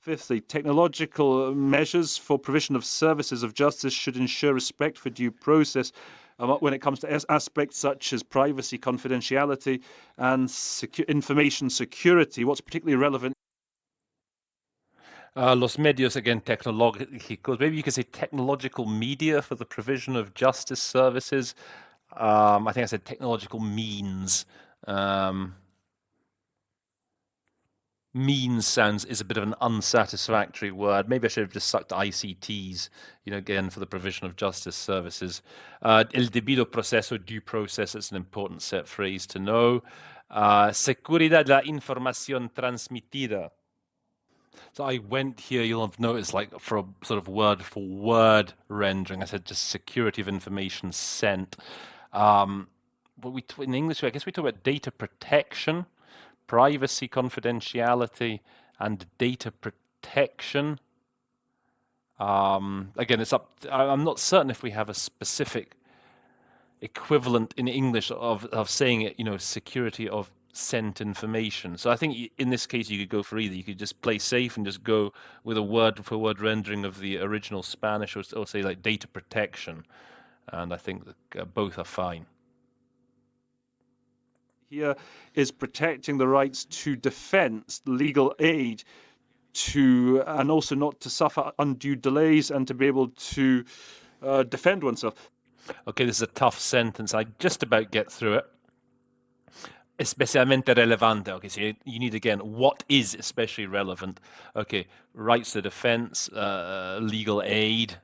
Fifthly, technological measures for provision of services of justice should ensure respect for due process when it comes to aspects such as privacy, confidentiality, and information security. What's particularly relevant? Los medios, again, tecnológicos. Maybe you could say technological media for the provision of justice services. I think I said technological means. Means is a bit of an unsatisfactory word. Maybe I should have just sucked ICTs, again, for the provision of justice services. El debido proceso, due process, it's an important set phrase to know. Seguridad de la información transmitida. So I went here, you'll have noticed, like for a sort of word for word rendering, I said just security of information sent. But in English, I guess we talk about data protection, privacy, confidentiality, and data protection. Again, I'm not certain if we have a specific equivalent in English of saying it, security of sent information. So I think in this case you could go for either. You could just play safe and just go with a word for word rendering of the original Spanish, or say like data protection. And I think that both are fine. Here is protecting the rights to defense, legal aid, and also not to suffer undue delays and to be able to defend oneself. Okay, this is a tough sentence. I just about get through it. Especialmente relevante. Okay, so you need, again, what is especially relevant? Okay, rights to defense, legal aid.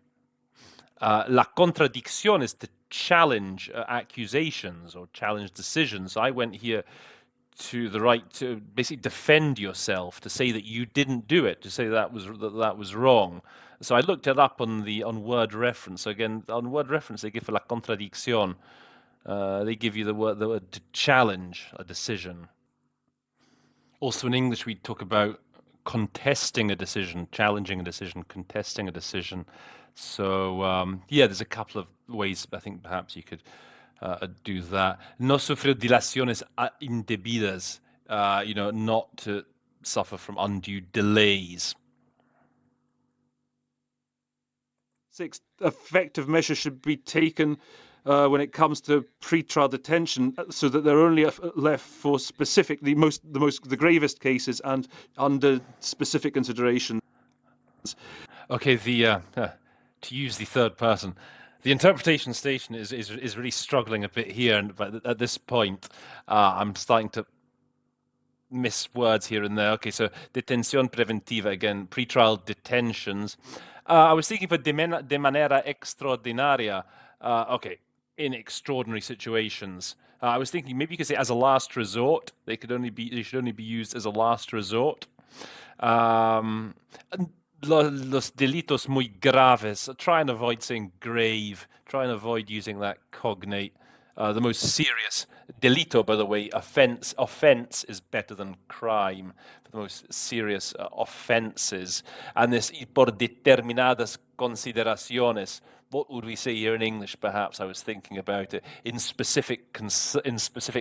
La contradicción is to challenge accusations or challenge decisions. So I went here to the right to basically defend yourself, to say that you didn't do it, to say that was wrong. So I looked it up on word reference. So again, on word reference, they give for la contradicción. They give you the word to challenge a decision. Also in English, we talk about contesting a decision, challenging a decision, contesting a decision. So there's a couple of ways I think perhaps you could do that. No sufrir dilaciones indebidas, not to suffer from undue delays. Sixth, effective measures should be taken when it comes to pre-trial detention, so that they're only left for the gravest cases and under specific considerations. Okay, to use the third person, the interpretation station is really struggling a bit here, but at this point, I'm starting to miss words here and there. Okay, so detención preventiva, again, pre-trial detentions. I was thinking for de manera extraordinaria. Okay, in extraordinary situations. I was thinking maybe you could say as a last resort. They should only be used as a last resort. Los delitos muy graves. Try and avoid saying grave. Try and avoid using that cognate. The most serious delito, by the way, offense is better than crime for the most serious offenses. And this por determinadas consideraciones. What would we say here in English? Perhaps I was thinking about it in specific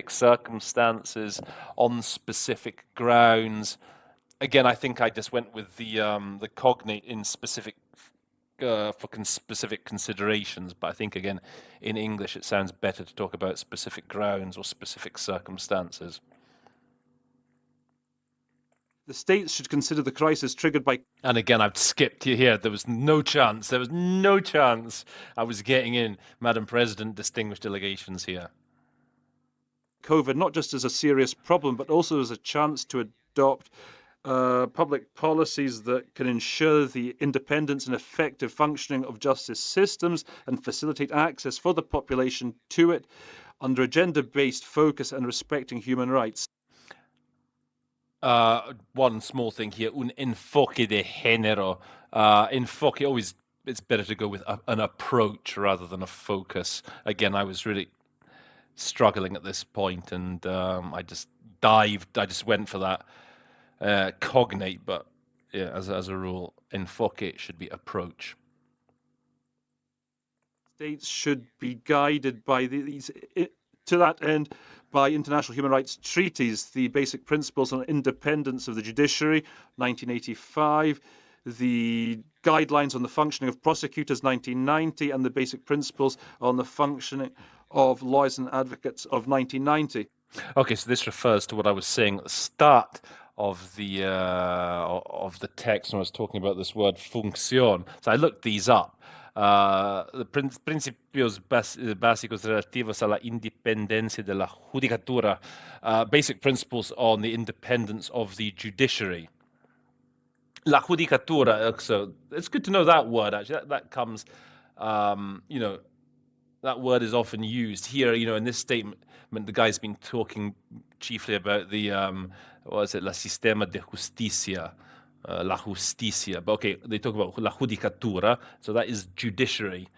circumstances, on specific grounds. Again, I think I just went with the cognate in specific specific considerations, but I think again in English it sounds better to talk about specific grounds or specific circumstances. The states should consider the crisis triggered by... And again, I've skipped you here. There was no chance I was getting in, Madam President, distinguished delegations here. COVID, not just as a serious problem, but also as a chance to adopt public policies that can ensure the independence and effective functioning of justice systems and facilitate access for the population to it under a gender-based focus and respecting human rights. One small thing here, un enfoque de género. Enfoque, always it's better to go with an approach rather than a focus. Again, I was really struggling at this point, and I just went for that cognate, but yeah, as a rule, enfoque should be approach. States should be guided by these, to that end, by international human rights treaties, the basic principles on independence of the judiciary, 1985, the guidelines on the functioning of prosecutors, 1990, and the basic principles on the functioning of lawyers and advocates of 1990. Okay, so this refers to what I was saying at the start of the text when I was talking about this word función. So I looked these up. The principios básicos relativos a la independencia de la judicatura, basic principles on the independence of the judiciary. La judicatura, so it's good to know that word, actually. That comes, that word is often used here, in this statement. The guy's been talking chiefly about the, what is it, la sistema de justicia, la justicia. But okay, they talk about la judicatura, so that is judiciary.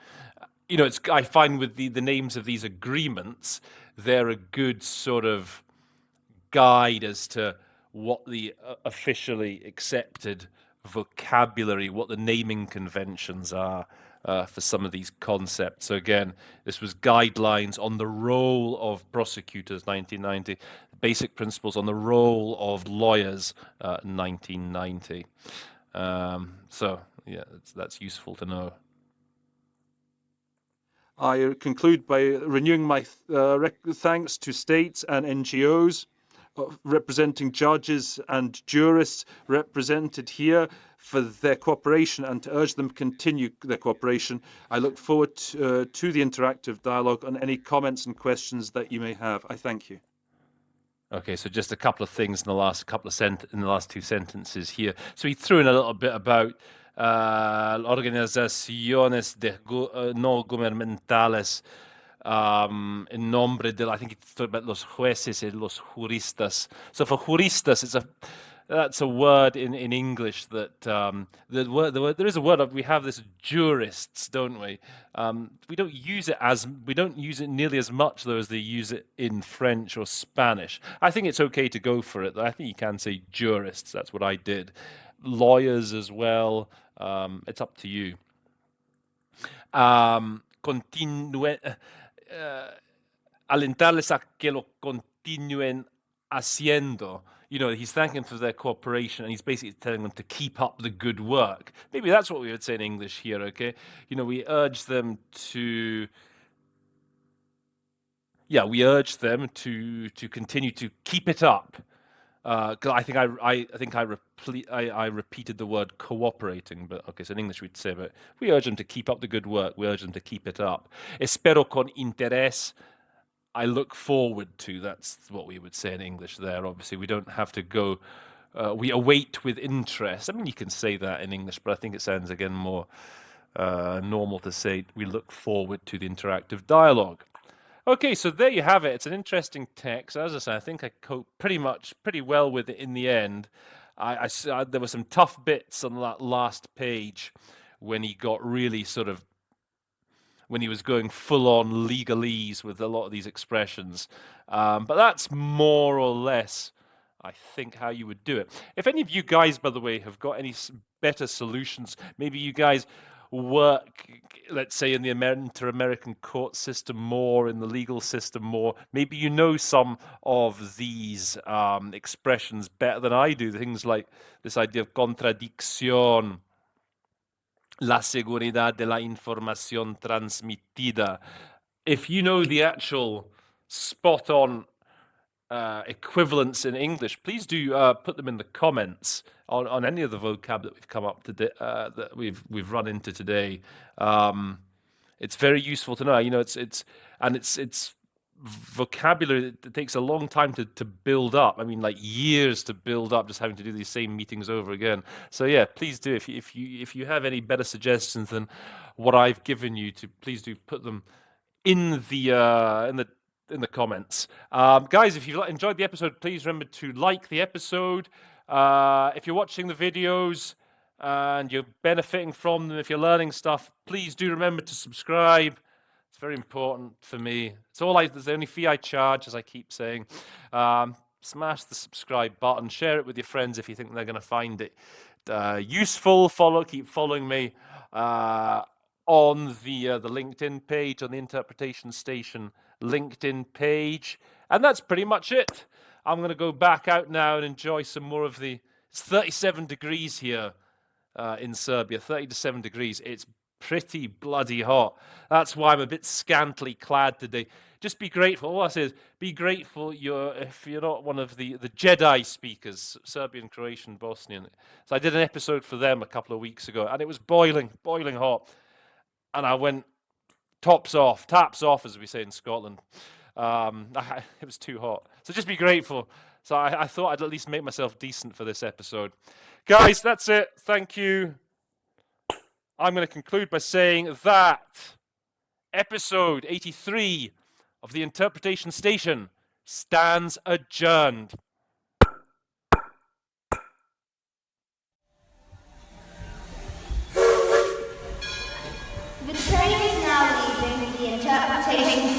I find with the names of these agreements, they're a good sort of guide as to what the officially accepted vocabulary, what the naming conventions are for some of these concepts. So again, this was guidelines on the role of prosecutors, 1990, basic principles on the role of lawyers, 1990. So yeah, that's useful to know. I conclude by renewing my thanks to states and NGOs representing judges and jurists represented here for their cooperation and to urge them to continue their cooperation. I look forward to the interactive dialogue on any comments and questions that you may have. I thank you. Okay, so just a couple of things in the last two sentences here. So he threw in a little bit about organizaciones no gubernamentales en nombre de, I think he talked about los jueces y los juristas. So for juristas, that's a word in English that there is a word we have this jurists, don't we? We don't use it nearly as much though as they use it in French or Spanish. I think it's okay to go for it. I think you can say jurists. That's what I did. Lawyers as well. It's up to you. Alentarles a que lo continúen haciendo. He's thanking them for their cooperation, and he's basically telling them to keep up the good work. Maybe that's what we would say in English here, okay? We urge them to continue to keep it up. Because I think I repeated the word cooperating, but okay, so in English we'd say, but we urge them to keep up the good work. We urge them to keep it up. Espero con interés. I look forward to. That's what we would say in English there. Obviously, we don't have to go. We await with interest. I mean, you can say that in English, but I think it sounds again more normal to say we look forward to the interactive dialogue. Okay, so there you have it. It's an interesting text. As I say, I think I coped pretty well with it in the end. There were some tough bits on that last page when he got really when he was going full-on legalese with a lot of these expressions. But that's more or less, I think, how you would do it. If any of you guys, by the way, have got any better solutions, maybe you guys work, let's say, in the inter-American court system more, in the legal system more. Maybe you know some of these expressions better than I do. Things like this idea of contradicción, la seguridad de la información transmitida. If you know the actual spot-on equivalents in English, please do put them in the comments on any of the vocab that we've come up to that we've run into today. It's very useful to know. It's vocabulary that takes a long time to build up. I mean, like years to build up, just having to do these same meetings over again. So yeah, please do. If you have any better suggestions than what I've given you, please do put them in the comments. Guys, if you've enjoyed the episode, please remember to like the episode. If you're watching the videos, and you're benefiting from them, if you're learning stuff, please do remember to subscribe. It's very important for me. There's the only fee I charge, as I keep saying. Smash the subscribe button. Share it with your friends if you think they're going to find it useful. Keep following me on the LinkedIn page, on the Interpretation Station LinkedIn page. And that's pretty much it. I'm going to go back out now and enjoy some more of it's 37 degrees here in Serbia, 37 degrees. It's pretty bloody hot. That's why I'm a bit scantily clad today. Just be grateful. All I say is be grateful if you're not one of the Jedi speakers, Serbian, Croatian, Bosnian. So I did an episode for them a couple of weeks ago, and it was boiling hot. And I went taps off, as we say in Scotland. It was too hot. So just be grateful. So I thought I'd at least make myself decent for this episode. Guys, that's it. Thank you. I'm going to conclude by saying that episode 83 of the Interpretation Station stands adjourned. The train is now leaving the Interpretation